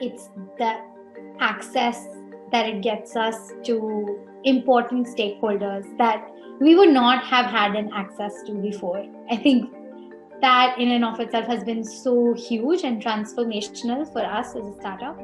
it's the access that it gets us to important stakeholders that we would not have had an access to before. I think that in and of itself has been so huge and transformational for us as a startup.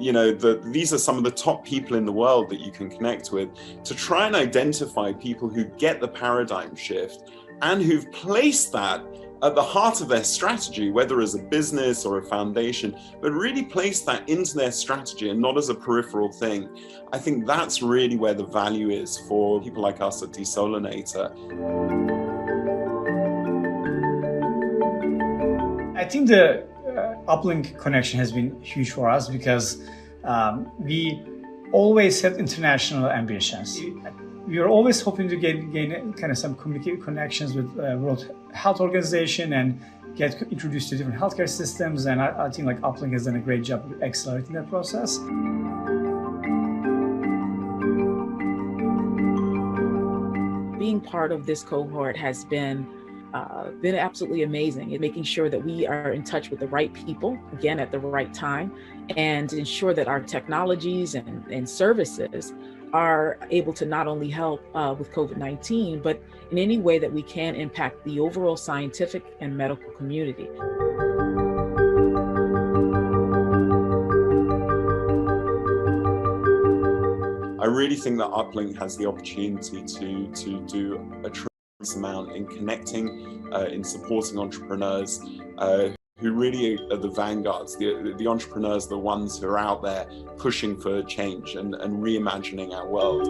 You know, these are some of the top people in the world that you can connect with to try and identify people who get the paradigm shift and who've placed that at the heart of their strategy, whether as a business or a foundation, but really place that into their strategy and not as a peripheral thing. I think that's really where the value is for people like us at Desolinator. I think the uplink connection has been huge for us because we always had international ambitions. We are always hoping to gain kind of some connections with World Health Organization and get introduced to different healthcare systems. And I think like uplink has done a great job of accelerating that process. Being part of this cohort has been absolutely amazing in making sure that we are in touch with the right people, again, at the right time, and ensure that our technologies and services are able to not only help with COVID-19, but in any way that we can impact the overall scientific and medical community. I really think that uplink has the opportunity to do a tremendous amount in connecting, in supporting entrepreneurs who really are the vanguards, the entrepreneurs, the ones who are out there pushing for change and reimagining our world.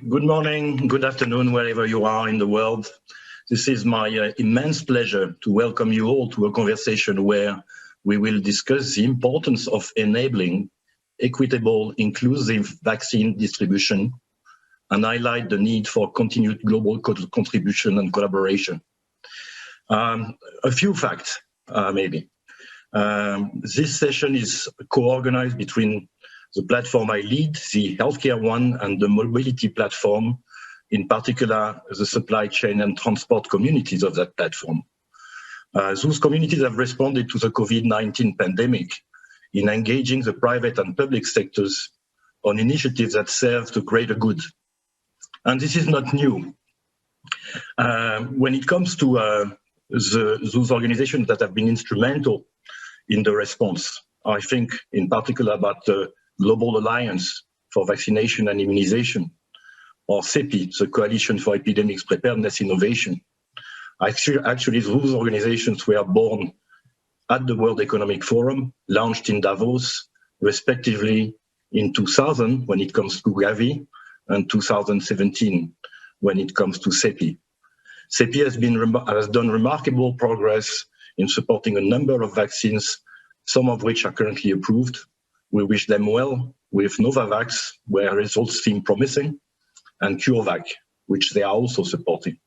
Good morning, good afternoon, wherever you are in the world. This is my immense pleasure to welcome you all to a conversation where we will discuss the importance of enabling equitable, inclusive vaccine distribution and highlight the need for continued global contribution and collaboration. A few facts, maybe. This session is co-organized between the platform I lead, the Healthcare One, and the Mobility platform, in particular, the supply chain and transport communities of that platform. Those communities have responded to the COVID-19 pandemic in engaging the private and public sectors on initiatives that serve the greater good. And this is not new. When it comes to those organizations that have been instrumental in the response, I think in particular about the Global Alliance for Vaccination and Immunization, or CEPI, the Coalition for Epidemics Preparedness Innovation. Actually, those organizations were born at the World Economic Forum, launched in Davos, respectively in 2000 when it comes to Gavi, and 2017 when it comes to CEPI. CEPI has done remarkable progress in supporting a number of vaccines, some of which are currently approved. We wish them well with Novavax, where results seem promising, and CureVac, which they are also supporting.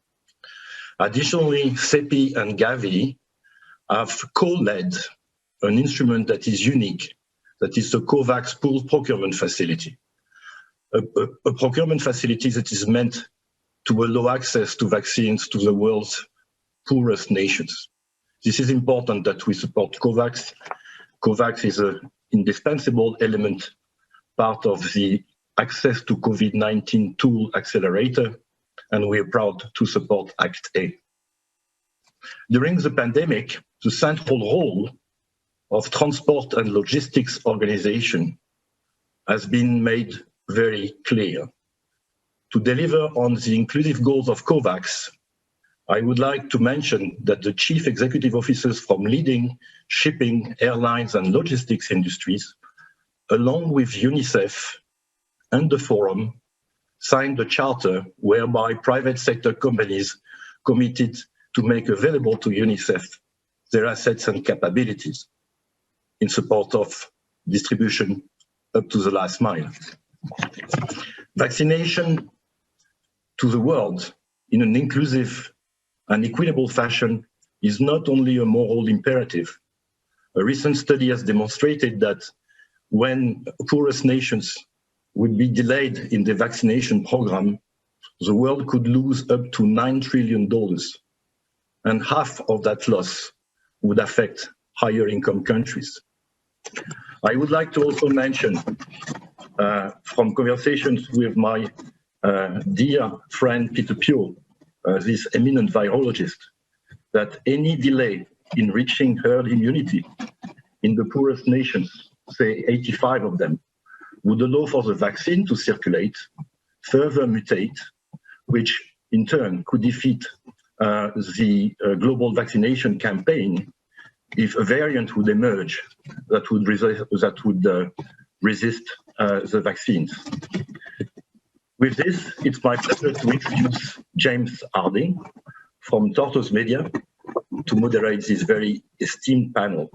Additionally, CEPI and Gavi have co-led an instrument that is unique, that is the COVAX Pooled Procurement Facility, a procurement facility that is meant to allow access to vaccines to the world's poorest nations. This is important that we support COVAX. COVAX is an indispensable element, part of the Access to COVID-19 Tool Accelerator, and we are proud to support Act A. During the pandemic, the central role of transport and logistics organization has been made very clear. To deliver on the inclusive goals of COVAX, I would like to mention that the chief executive officers from leading shipping, airlines, and logistics industries, along with UNICEF and the Forum, signed a charter whereby private sector companies committed to make available to UNICEF their assets and capabilities in support of distribution up to the last mile. Vaccination to the world in an inclusive and equitable fashion is not only a moral imperative. A recent study has demonstrated that when poorest nations would be delayed in the vaccination program, the world could lose up to $9 trillion. And half of that loss would affect higher income countries. I would like to also mention from conversations with my dear friend Peter Pure, this eminent virologist, that any delay in reaching herd immunity in the poorest nations, say 85 of them, would allow for the vaccine to circulate, further mutate, which in turn could defeat the global vaccination campaign if a variant would emerge that would resist the vaccines. With this, it's my pleasure to introduce James Harding from Tortoise Media to moderate this very esteemed panel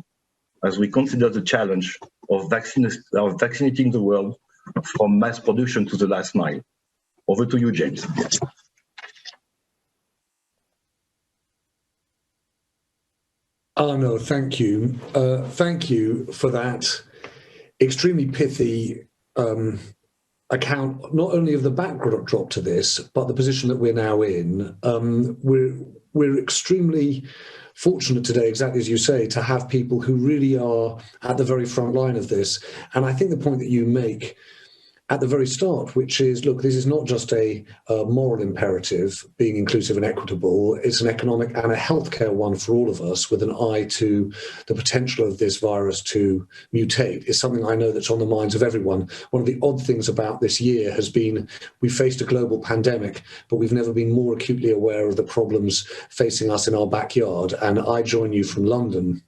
as we consider the challenge of vaccinating the world from mass production to the last mile. Over to you, James. Arnaud, thank you. Thank you for that extremely pithy account, not only of the backdrop to this, but the position that we're now in. We're extremely fortunate today, exactly as you say, to have people who really are at the very front line of this. And I think the point that you make at the very start, which is, look, this is not just a moral imperative, being inclusive and equitable, it's an economic and a healthcare one for all of us, with an eye to the potential of this virus to mutate. It's something I know that's on the minds of everyone. One of the odd things about this year has been we faced a global pandemic, but we've never been more acutely aware of the problems facing us in our backyard. And I join you from London.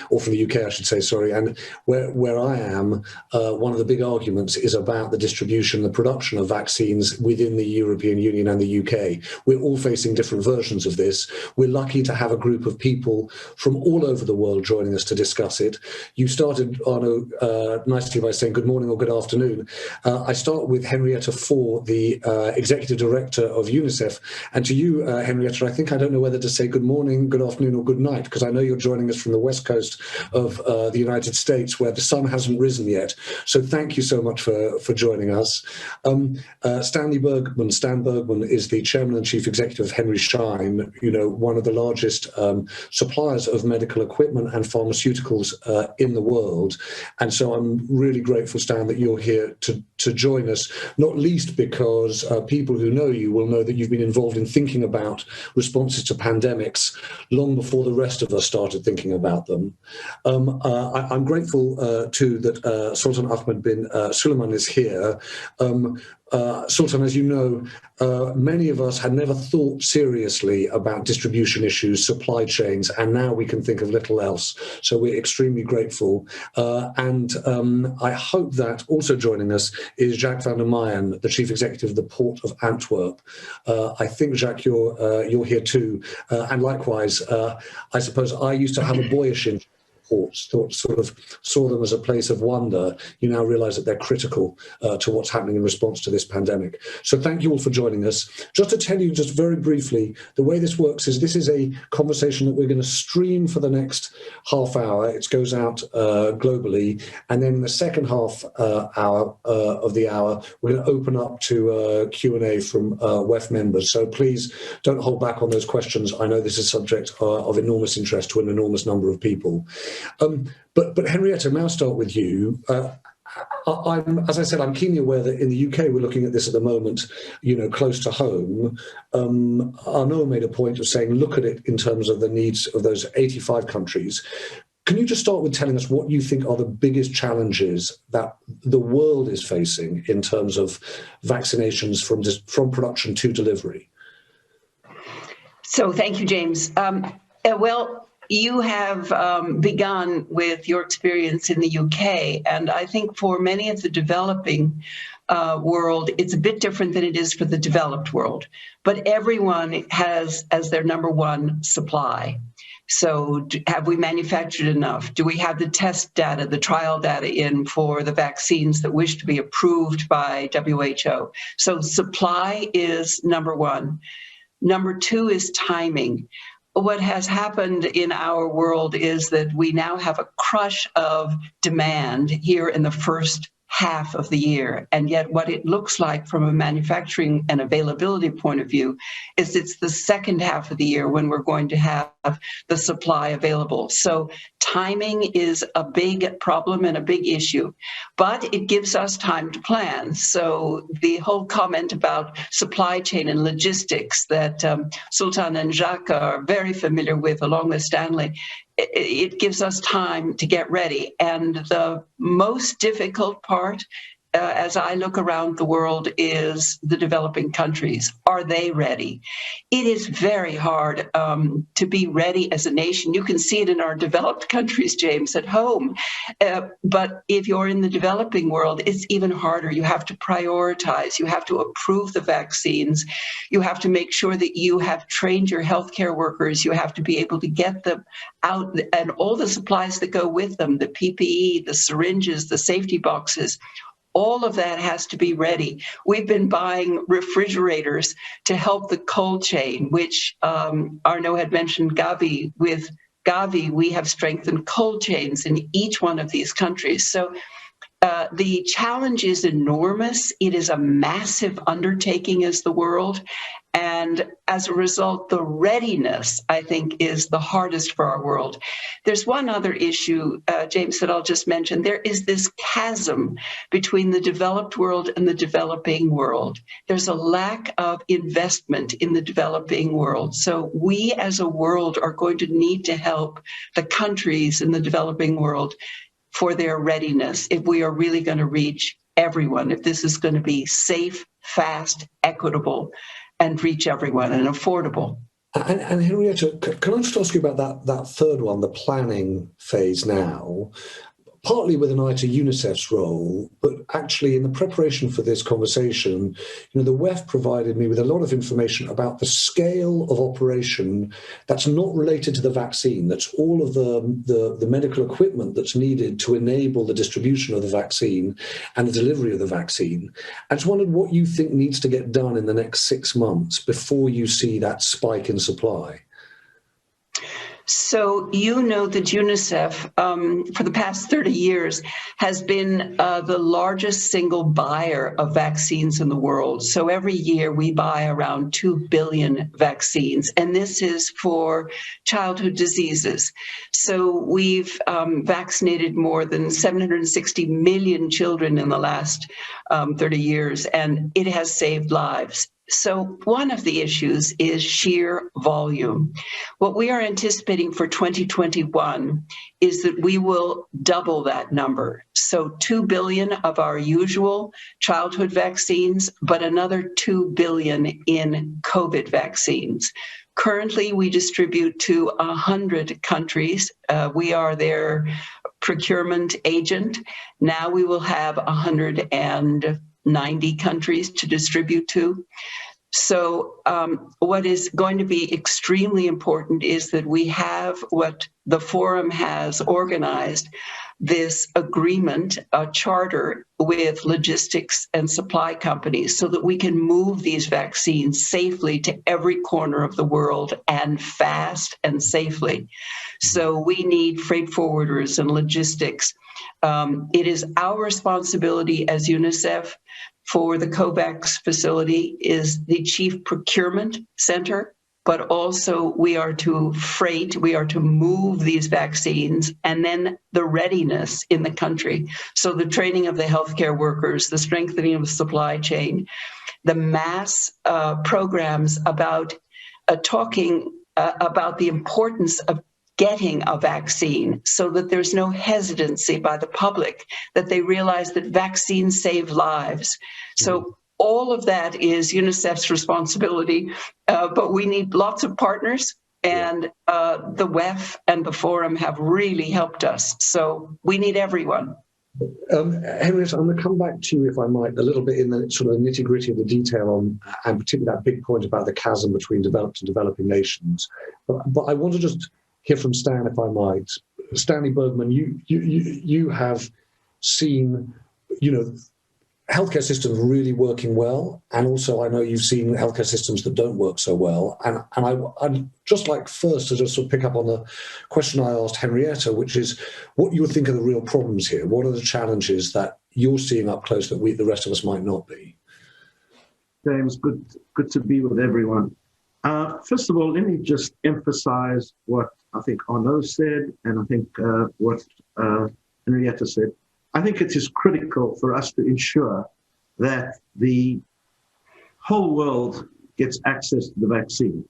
Or from the UK, I should say, sorry. And where I am, one of the big arguments is about the distribution, the production of vaccines within the European Union and the UK. We're all facing different versions of this. We're lucky to have a group of people from all over the world joining us to discuss it. You started, Arnaud, nicely by saying good morning or good afternoon. I start with Henrietta Fore, the Executive Director of UNICEF. And to you, Henrietta, I don't know whether to say good morning, good afternoon, or good night, because I know you're joining us from the west coast of the United States, where the sun hasn't risen yet. So thank you so much for joining us. Stan Bergman is the Chairman and Chief Executive of Henry Schein, one of the largest suppliers of medical equipment and pharmaceuticals in the world. And so I'm really grateful, Stan, that you're here to join us, not least because people who know you will know that you've been involved in thinking about responses to pandemics long before the rest of us started thinking about them. I'm grateful too that Sultan Ahmed bin Suleiman is here. Sultan, as you know, many of us had never thought seriously about distribution issues, supply chains, and now we can think of little else. So we're extremely grateful. And I hope that also joining us is Jacques van der Meyen, the Chief Executive of the Port of Antwerp. I think, Jacques, you're here too. And likewise, I suppose I used to have a boyish interest ports, saw them as a place of wonder. You now realize that they're critical to what's happening in response to this pandemic. So thank you all for joining us. Just to tell you just very briefly, the way this works is this is a conversation that we're going to stream for the next half hour. It goes out globally. And then in the second half hour of the hour, we're going to open up to Q&A from WEF members. So please don't hold back on those questions. I know this is a subject of enormous interest to an enormous number of people. But Henrietta, may I start with you? As I said, I'm keenly aware that in the UK we're looking at this at the moment, close to home. Arnaud made a point of saying, look at it in terms of the needs of those 85 countries. Can you just start with telling us what you think are the biggest challenges that the world is facing in terms of vaccinations from production to delivery? So thank you, James. Well, you have begun with your experience in the UK, and I think for many of the developing world, it's a bit different than it is for the developed world. But everyone has as their number one supply. So have we manufactured enough? Do we have the test data, the trial data in for the vaccines that wish to be approved by WHO? So supply is number one. Number two is timing. What has happened in our world is that we now have a crush of demand here in the first half of the year. And yet what it looks like from a manufacturing and availability point of view is it's the second half of the year when we're going to have the supply available. So timing is a big problem and a big issue, but it gives us time to plan. So the whole comment about supply chain and logistics that Sultan and Jacques are very familiar with, along with Stanley, it gives us time to get ready. And the most difficult part, as I look around the world, is the developing countries. Are they ready? It is very hard to be ready as a nation. You can see it in our developed countries, James, at home. But if you're in the developing world, it's even harder. You have to prioritize. You have to approve the vaccines. You have to make sure that you have trained your healthcare workers. You have to be able to get them out and all the supplies that go with them, the PPE, the syringes, the safety boxes. All of that has to be ready. We've been buying refrigerators to help the cold chain, which Arnaud had mentioned Gavi. With Gavi, we have strengthened cold chains in each one of these countries. So the challenge is enormous. It is a massive undertaking as the world. And as a result, the readiness, I think, is the hardest for our world. There's one other issue, James, that I'll just mention. There is this chasm between the developed world and the developing world. There's a lack of investment in the developing world. So we as a world are going to need to help the countries in the developing world for their readiness if we are really going to reach everyone, if this is going to be safe, fast, equitable, and reach everyone and affordable. And Henrietta, can I just ask you about that third one, the planning phase now? Partly with an eye to UNICEF's role, but actually in the preparation for this conversation, the WEF provided me with a lot of information about the scale of operation that's not related to the vaccine. That's all of the medical equipment that's needed to enable the distribution of the vaccine and the delivery of the vaccine. I just wondered what you think needs to get done in the next 6 months before you see that spike in supply. So you know that UNICEF, for the past 30 years, has been the largest single buyer of vaccines in the world. So every year we buy around 2 billion vaccines, and this is for childhood diseases. So we've vaccinated more than 760 million children in the last 30 years, and it has saved lives. So one of the issues is sheer volume. What we are anticipating for 2021 is that we will double that number. So 2 billion of our usual childhood vaccines, but another 2 billion in COVID vaccines. Currently, we distribute to 100 countries. We are their procurement agent. Now we will have 190 countries to distribute to. So what is going to be extremely important is that we have what the forum has organized, this agreement, a charter with logistics and supply companies so that we can move these vaccines safely to every corner of the world and fast and safely. So we need freight forwarders and logistics. It is our responsibility as UNICEF for the COVAX facility is the chief procurement center, but also we are to move these vaccines, and then the readiness in the country. So the training of the healthcare workers, the strengthening of the supply chain, the mass programs about talking about the importance of getting a vaccine so that there's no hesitancy by the public, that they realize that vaccines save lives. So all of that is UNICEF's responsibility, but we need lots of partners, and the WEF and the Forum have really helped us. So we need everyone. Henrietta, I'm going to come back to you, if I might, a little bit in the sort of nitty-gritty of the detail on, and particularly that big point about the chasm between developed and developing nations. But I want to just hear from Stan, if I might. Stanley Bergman, you have seen, healthcare systems really working well, and also I know you've seen healthcare systems that don't work so well. And I'd just like first to just sort of pick up on the question I asked Henrietta, which is what you think are the real problems here. What are the challenges that you're seeing up close that the rest of us might not be? James, good to be with everyone. First of all, let me just emphasize what I think Arnaud said, and I think what Henrietta said. I think it is critical for us to ensure that the whole world gets access to the vaccine.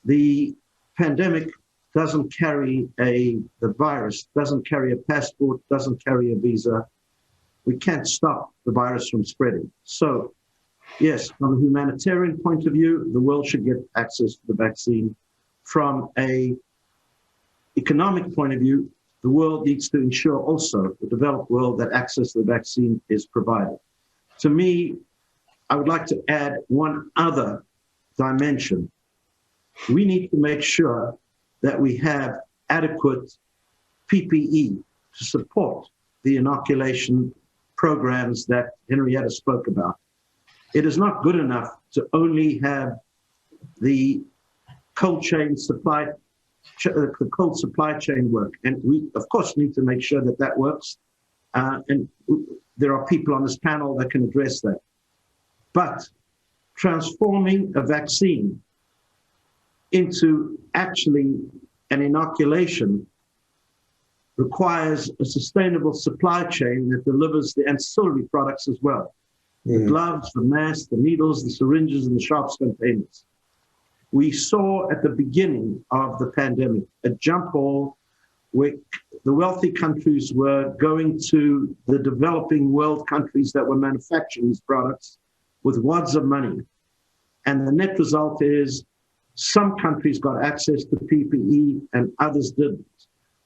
The pandemic doesn't carry the virus doesn't carry a passport, doesn't carry a visa. We can't stop the virus from spreading. So, yes, from a humanitarian point of view, the world should get access to the vaccine. From an economic point of view, the world needs to ensure also, the developed world, that access to the vaccine is provided. To me, I would like to add one other dimension. We need to make sure that we have adequate PPE to support the inoculation programs that Henrietta spoke about. It is not good enough to only have the cold chain supply, the cold supply chain work. And we, of course, need to make sure that that works. And there are people on this panel that can address that. But transforming a vaccine into actually an inoculation requires a sustainable supply chain that delivers the ancillary products as well. The gloves, the masks, the needles, the syringes, and the sharps containers. We saw at the beginning of the pandemic a jump ball where the wealthy countries were going to the developing world countries that were manufacturing these products with wads of money. And the net result is some countries got access to PPE and others didn't.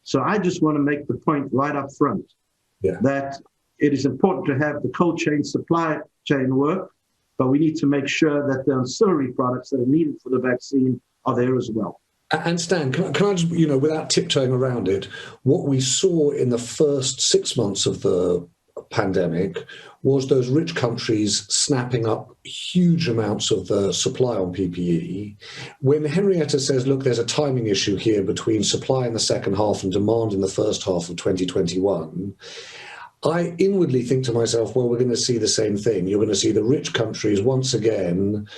So I just want to make the point right up front that it is important to have the cold chain supply chain work, but we need to make sure that the ancillary products that are needed for the vaccine are there as well. And Stan, can I just, without tiptoeing around it, what we saw in the first 6 months of the pandemic was those rich countries snapping up huge amounts of the supply on PPE. When Henrietta says, look, there's a timing issue here between supply in the second half and demand in the first half of 2021, I inwardly think to myself, well, we're going to see the same thing. You're going to see the rich countries once again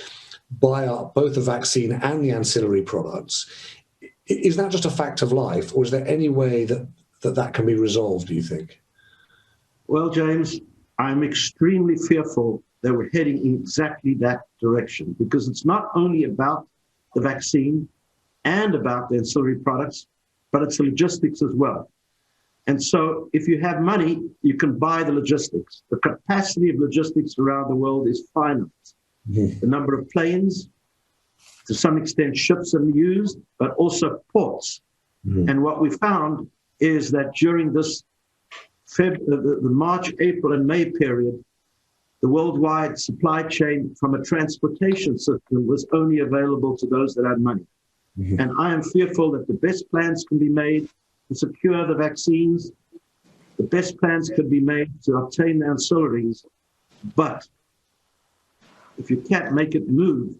buy up both the vaccine and the ancillary products. Is that just a fact of life, or is there any way that can be resolved, do you think? Well, James, I'm extremely fearful that we're heading in exactly that direction, because it's not only about the vaccine and about the ancillary products, but it's the logistics as well. And so if you have money, you can buy the logistics. The capacity of logistics around the world is finite. The number of planes, to some extent ships are used, but also ports. And what we found is that during this the March, April, and May period, the worldwide supply chain from a transportation system was only available to those that had money. And I am fearful that the best plans can be made to secure the vaccines, the best plans could be made to obtain the ancillaries, but if you can't make it move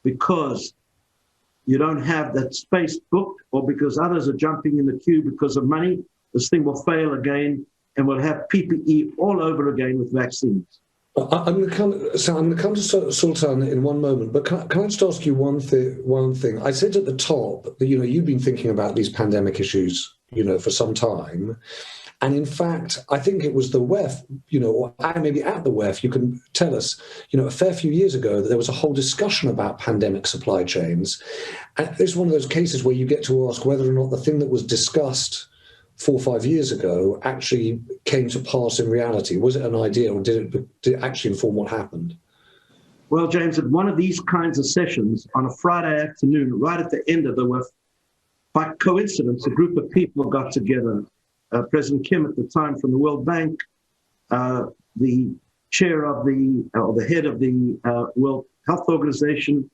because you don't have that space booked or because others are jumping in the queue because of money, this thing will fail again and we'll have PPE all over again with vaccines. I'm going to come to Sultan in one moment, but can I just ask you one thing? I said at the top that you've been thinking about these pandemic issues, for some time, and in fact, I think it was the WEF, or maybe at the WEF, you can tell us, a fair few years ago that there was a whole discussion about pandemic supply chains, and this is one of those cases where you get to ask whether or not the thing that was discussed 4 or 5 years ago actually came to pass in reality. Was it an idea, or did it actually inform what happened? Well, James, at one of these kinds of sessions on a Friday afternoon, right at the end of the by coincidence, a group of people got together. President Kim at the time from the World Bank, the chair of the head of the World Health Organization,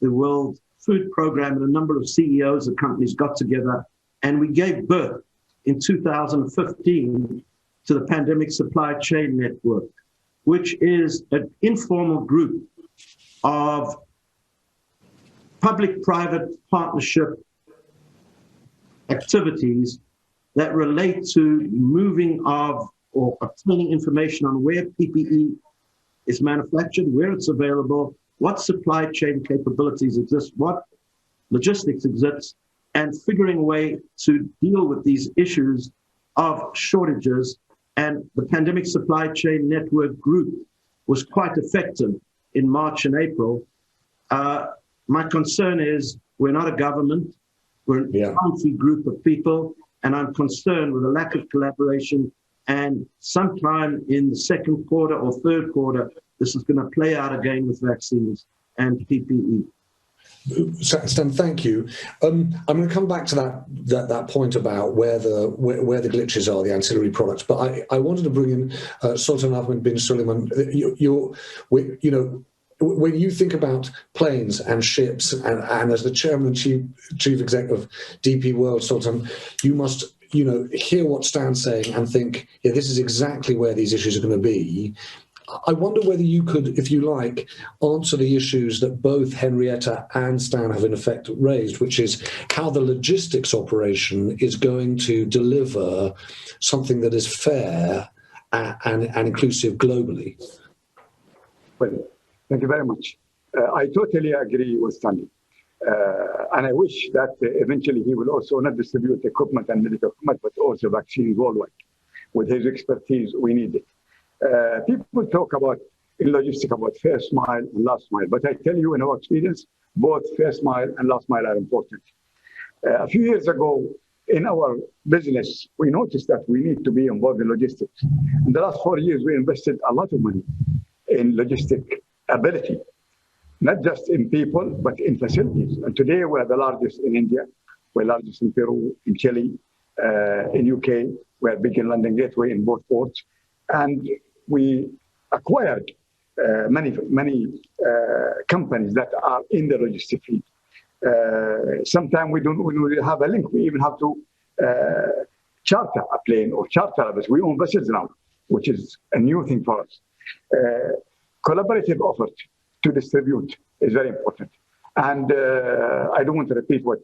the World Food Program, and a number of CEOs of companies got together, and we gave birth in 2015 to the Pandemic Supply Chain Network, which is an informal group of public-private partnership activities that relate to moving of or obtaining information on where PPE is manufactured, where it's available, what supply chain capabilities exist, what logistics exists, and figuring a way to deal with these issues of shortages. And the Pandemic Supply Chain Network group was quite effective in March and April. My concern is we're not a government, we're a country group of people, and I'm concerned with a lack of collaboration. And sometime in the second quarter or third quarter, this is going to play out again with vaccines and PPE. Stan, thank you. I'm going to come back to that point about where the glitches are, the ancillary products. But I wanted to bring in Sultan Ahmed bin Suleiman. When you think about planes and ships, and as the chairman and chief executive of DP World, Sultan, you must hear what Stan's saying and think, yeah, this is exactly where these issues are going to be. I wonder whether you could, if you like, answer the issues that both Henrietta and Stan have in effect raised, which is how the logistics operation is going to deliver something that is fair and inclusive globally. Well, thank you very much. I totally agree with Stanley. And I wish that eventually he will also not distribute equipment and medical equipment, but also vaccines worldwide. With his expertise, we need it. People talk about in logistics about first mile and last mile, but I tell you in our experience, both first mile and last mile are important. A few years ago, in our business, we noticed that we need to be involved in logistics. In the last 4 years, we invested a lot of money in logistic ability, not just in people, but in facilities. And today, we're the largest in India, we're largest in Peru, in Chile, in UK, we're big in London Gateway in both ports. And we acquired many companies that are in the logistic field. Sometimes we don't really have a link. We even have to charter a plane or charter a vessel. We own vessels now, which is a new thing for us. Collaborative effort to distribute is very important. And I don't want to repeat what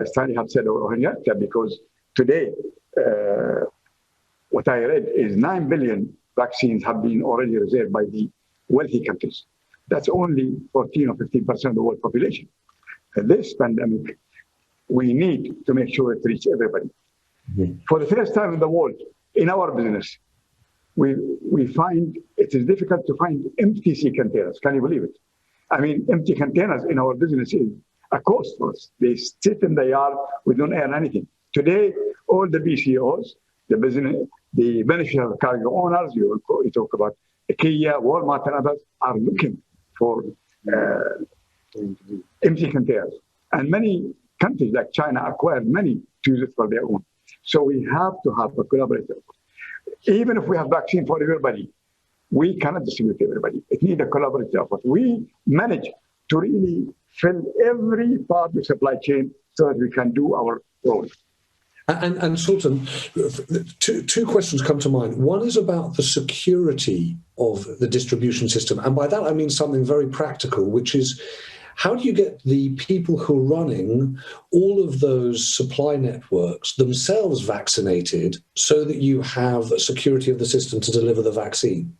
Stanley had said or Henrietta, because today, what I read is 9 billion vaccines have been already reserved by the wealthy countries. That's only 14 or 15% of the world population. This pandemic, we need to make sure it reaches everybody. Mm-hmm. For the first time in the world, in our business, we find it is difficult to find empty sea containers. Can you believe it? I mean, empty containers in our business is a cost for us. They sit in the yard, we don't earn anything. Today, all the BCOs, the beneficial cargo owners, you talk about IKEA, Walmart, and others, are looking for empty containers. And many countries like China acquired many to use it for their own. So we have to have a collaborative. Even if we have vaccine for everybody, we cannot distribute everybody. It needs a collaborative effort. We manage to really fill every part of the supply chain so that we can do our role. And Sultan, two questions come to mind. One is about the security of the distribution system. And by that, I mean something very practical, which is how do you get the people who are running all of those supply networks themselves vaccinated so that you have a security of the system to deliver the vaccine?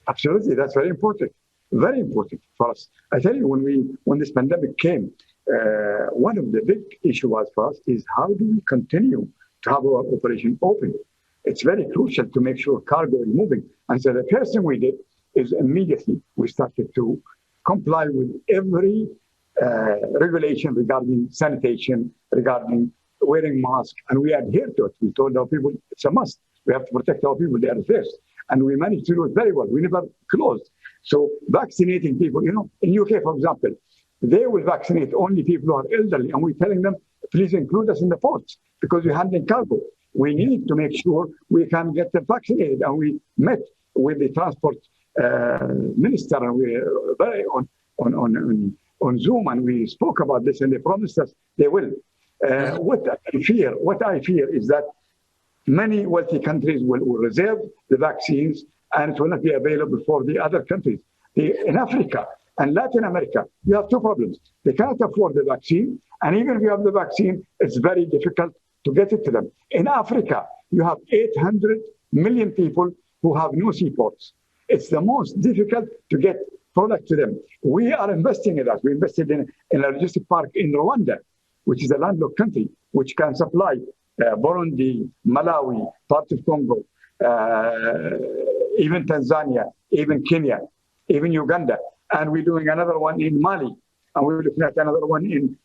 Absolutely. That's very important for us. I tell you, when this pandemic came, one of the big issues for us is how do we continue to have our operation open? It's very crucial to make sure cargo is moving. And so the first thing we did is immediately we started to comply with every regulation regarding sanitation, regarding wearing masks, and we adhere to it. We told our people it's a must. We have to protect our people. They are first. And we managed to do it very well. We never closed. So vaccinating people, in UK, for example, they will vaccinate only people who are elderly, and we're telling them, please include us in the ports because we're handling cargo. We need to make sure we can get them vaccinated. And we met with the transport minister, and we very on Zoom, and we spoke about this, and they promised us they will. What I fear is that many wealthy countries will reserve the vaccines, and it will not be available for the other countries. In Africa and Latin America, you have two problems. They cannot afford the vaccine, and even if you have the vaccine, it's very difficult to get it to them. In Africa, you have 800 million people who have no seaports. It's the most difficult to get product to them. We are investing in that. We invested in a logistic park in Rwanda, which is a landlocked country, which can supply Burundi, Malawi, part of Congo, even Tanzania, even Kenya, even Uganda. And we're doing another one in Mali. And we're looking at another one in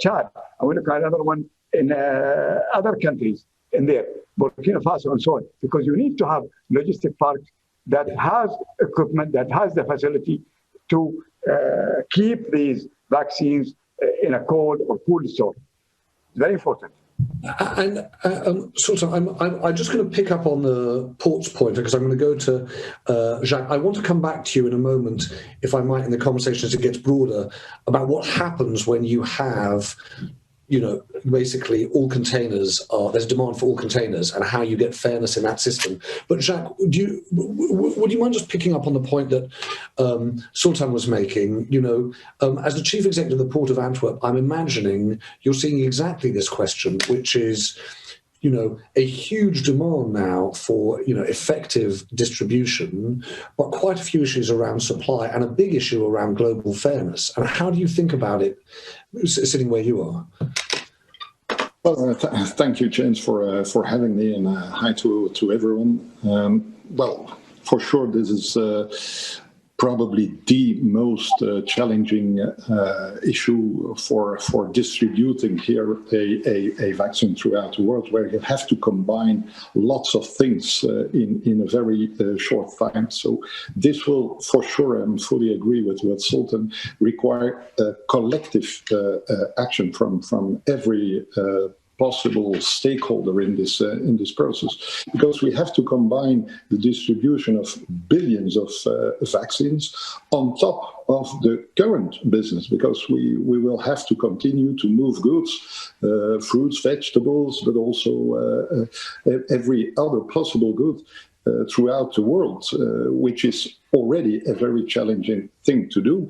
Chad. And we're looking at another one in other countries in there, Burkina Faso and so on. Because you need to have logistic parks that has equipment, that has the facility to keep these vaccines in a cold or cool store. It's very important. And Sultan, I'm just going to pick up on the ports point because I'm going to go to Jacques. I want to come back to you in a moment, if I might, in the conversation as it gets broader, about what happens when you have, basically all containers there's demand for all containers and how you get fairness in that system. But Jacques, would you mind just picking up on the point that Sultan was making? As the chief executive of the Port of Antwerp, I'm imagining you're seeing exactly this question, which is, a huge demand now for, effective distribution, but quite a few issues around supply and a big issue around global fairness. And how do you think about it sitting where you are? Well, thank you, James, for having me, and hi to everyone. Well, for sure, this is probably the most challenging issue for distributing here a vaccine throughout the world, where you have to combine lots of things in a very short time. So this will, for sure, and fully agree with what Sultan, require collective action from every possible stakeholder in this process, because we have to combine the distribution of billions of vaccines on top of the current business, because we will have to continue to move goods, fruits, vegetables, but also every other possible good throughout the world, which is already a very challenging thing to do,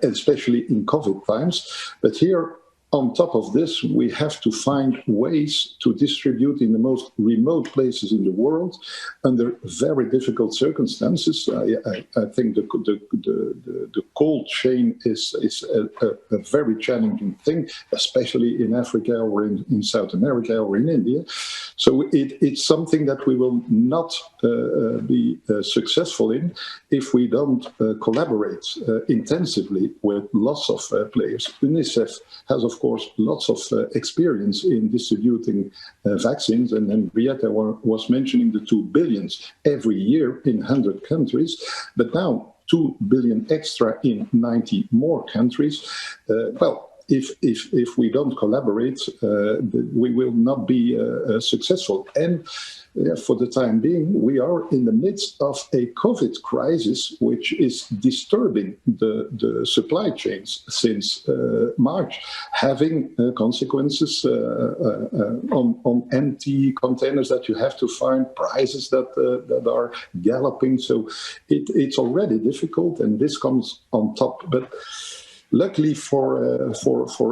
especially in COVID times. But here, on top of this, we have to find ways to distribute in the most remote places in the world under very difficult circumstances. I think the cold chain is a very challenging thing, especially in Africa or in South America or in India. So it's something that we will not be successful in if we don't collaborate intensively with lots of players. UNICEF has, of course, lots of experience in distributing vaccines, and Henrietta was mentioning the 2 billion every year in 100 countries, but now 2 billion extra in 90 more countries. If we don't collaborate, we will not be successful. And for the time being, we are in the midst of a COVID crisis, which is disturbing the supply chains since March, having consequences on empty containers that you have to find, prices that are galloping. So it's already difficult, and this comes on top. But luckily for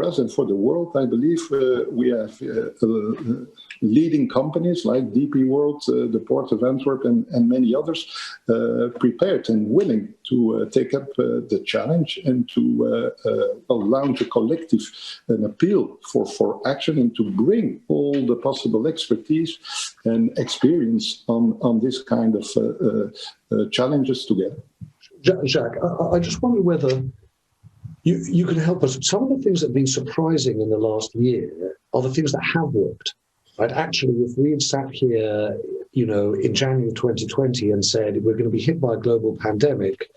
us and for the world, I believe we have leading companies like DP World, the Port of Antwerp, and many others prepared and willing to take up the challenge and to launch a collective appeal for action and to bring all the possible expertise and experience on this kind of challenges together. Jacques, I just wonder whether you can help us. Some of the things that have been surprising in the last year are the things that have worked. Right? Actually, if we had sat here, in January of 2020 and said we're going to be hit by a global pandemic,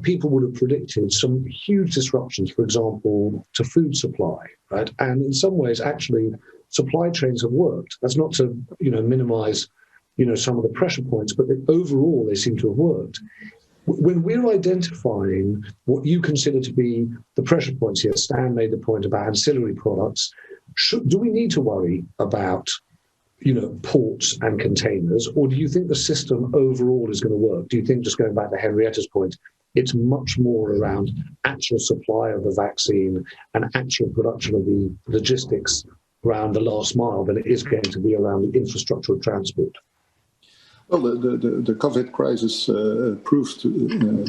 people would have predicted some huge disruptions, for example, to food supply, right? And in some ways, actually, supply chains have worked. That's not to, minimize, some of the pressure points, but overall, they seem to have worked. When we're identifying what you consider to be the pressure points here, Stan made the point about ancillary products, do we need to worry about ports and containers, or do you think the system overall is going to work? Do you think, just going back to Henrietta's point, it's much more around actual supply of the vaccine and actual production of the logistics around the last mile than it is going to be around the infrastructure of transport? Well, the COVID crisis proved, and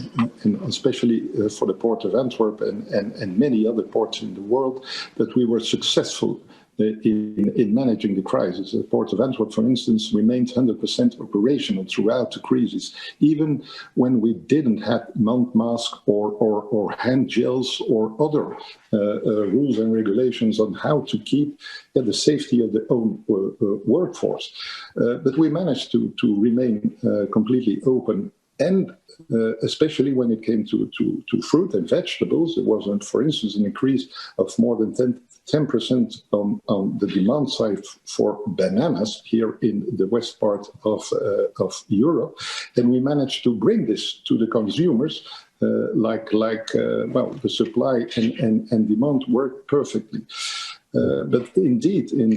especially for the port of Antwerp and many other ports in the world, that we were successful in managing the crisis. The Port of Antwerp, for instance, remained 100% operational throughout the crisis, even when we didn't have mouth masks or hand gels or other rules and regulations on how to keep the safety of the own workforce. But we managed to remain completely open. And especially when it came to fruit and vegetables, there was, for instance, an increase of more than 10% on the demand side for bananas here in the west part of Europe. And we managed to bring this to the consumers the supply and demand worked perfectly. But indeed, in the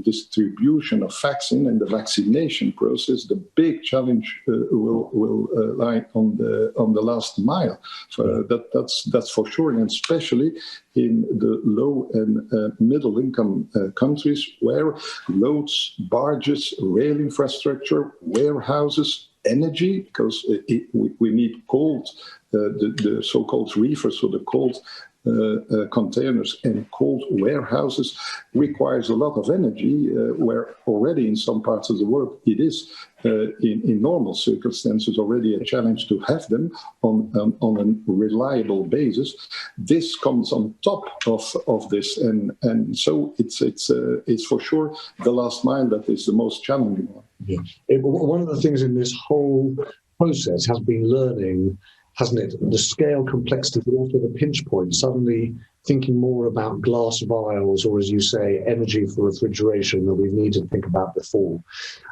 distribution of vaccine and the vaccination process, the big challenge will lie on the last mile. So that's for sure, and especially in the low and middle income countries where roads, barges, rail infrastructure, warehouses, energy, because we need cold, the so-called reefers, so the cold containers and cold warehouses requires a lot of energy, where already in some parts of the world it is in normal circumstances already a challenge to have them on a reliable basis. This comes on top of this, and so it's for sure the last mile that is the most challenging one. Yeah. One of the things in this whole process has been learning, hasn't it? The scale, complexity, but also the pinch point, suddenly thinking more about glass vials, or as you say, energy for refrigeration that we've needed to think about before.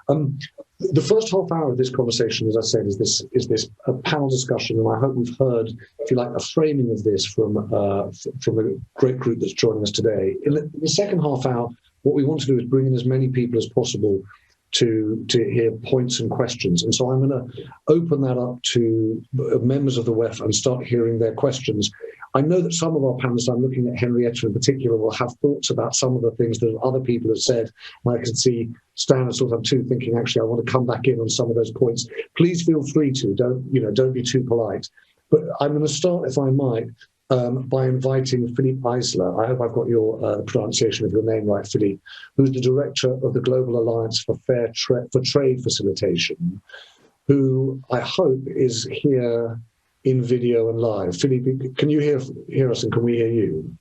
The first half hour of this conversation, as I said, is this panel discussion, and I hope we've heard, if you like, a framing of this from a great group that's joining us today. In the second half hour, what we want to do is bring in as many people as possible to hear points and questions. And so I'm going to open that up to members of the WEF and start hearing their questions. I know that some of our panelists, I'm looking at Henrietta in particular, will have thoughts about some of the things that other people have said. And I can see Stan and sort of too thinking, actually, I want to come back in on some of those points. Please feel free to, don't be too polite. But I'm going to start, if I might, by inviting Philippe Eisler. I hope I've got your pronunciation of your name right, Philippe, who's the director of the Global Alliance for Trade Facilitation, who I hope is here in video and live. Philippe, can you hear us, and can we hear you?